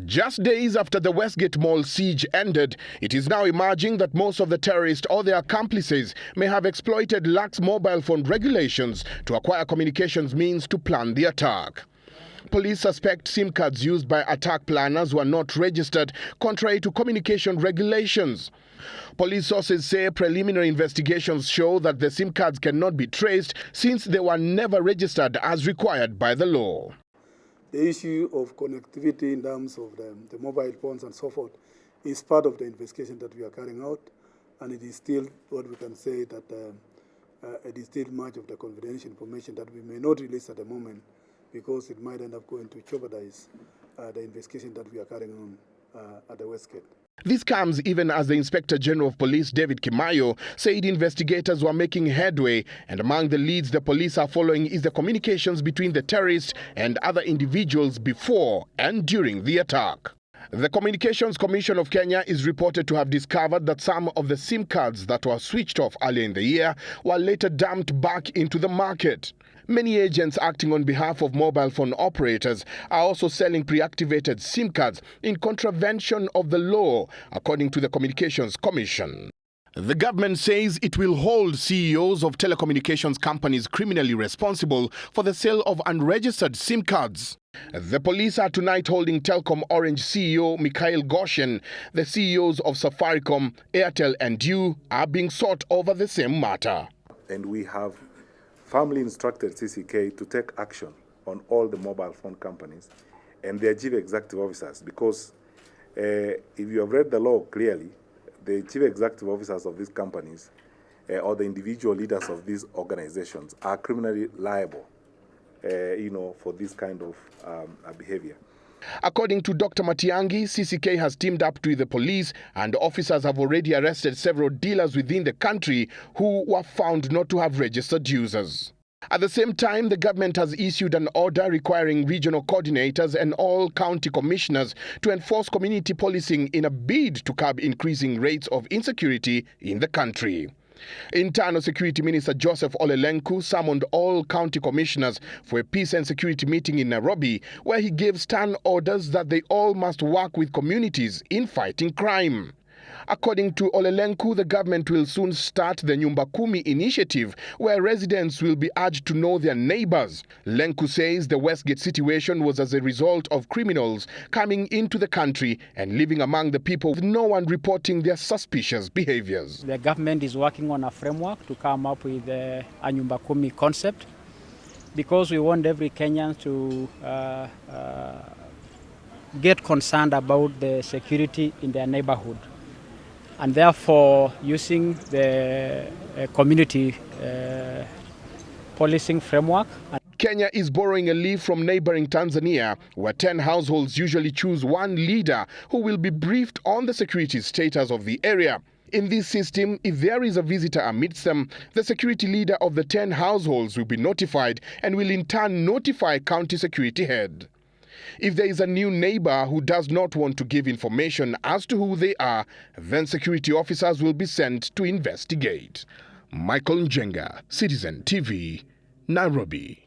Just days after the Westgate Mall siege ended, it is now emerging that most of the terrorists or their accomplices may have exploited lax mobile phone regulations to acquire communications means to plan the attack. Police suspect SIM cards used by attack planners were not registered, contrary to communication regulations. Police sources say preliminary investigations show that the SIM cards cannot be traced since they were never registered as required by the law. The issue of connectivity in terms of the mobile phones and so forth is part of the investigation that we are carrying out, and it is still what we can say that it is still much of the confidential information that we may not release at the moment because it might end up going to jeopardize the investigation that we are carrying on at the Westgate. This comes even as the Inspector General of Police, David Kimayo, said investigators were making headway, and among the leads the police are following is the communications between the terrorists and other individuals before and during the attack. The Communications Commission of Kenya is reported to have discovered that some of the SIM cards that were switched off earlier in the year were later dumped back into the market. Many agents acting on behalf of mobile phone operators are also selling pre-activated SIM cards in contravention of the law, according to the Communications Commission. The government says it will hold CEOs of telecommunications companies criminally responsible for the sale of unregistered SIM cards. The police are tonight holding Telkom Orange CEO Mikhail Goshen. The CEOs of Safaricom, Airtel and You are being sought over the same matter. And we have firmly instructed CCK to take action on all the mobile phone companies and their chief executive officers, because if you have read the law clearly, the chief executive officers of these companies or the individual leaders of these organizations are criminally liable, for this kind of behavior. According to Dr. Matiangi, CCK has teamed up with the police and officers have already arrested several dealers within the country who were found not to have registered users. At the same time, the government has issued an order requiring regional coordinators and all county commissioners to enforce community policing in a bid to curb increasing rates of insecurity in the country. Internal Security Minister Joseph Ole Lenku summoned all county commissioners for a peace and security meeting in Nairobi, where he gave stern orders that they all must work with communities in fighting crime. According to Ole Lenku, the government will soon start the Nyumba Kumi initiative, where residents will be urged to know their neighbors. Lenku says the Westgate situation was as a result of criminals coming into the country and living among the people with no one reporting their suspicious behaviors. The government is working on a framework to come up with a Nyumba Kumi concept, because we want every Kenyan to get concerned about the security in their neighborhood, and therefore using the community policing framework. Kenya is borrowing a leaf from neighboring Tanzania, where 10 households usually choose one leader who will be briefed on the security status of the area. In this system, if there is a visitor amidst them, the security leader of the 10 households will be notified and will in turn notify county security head. If there is a new neighbor who does not want to give information as to who they are, then security officers will be sent to investigate. Michael Njenga, Citizen TV, Nairobi.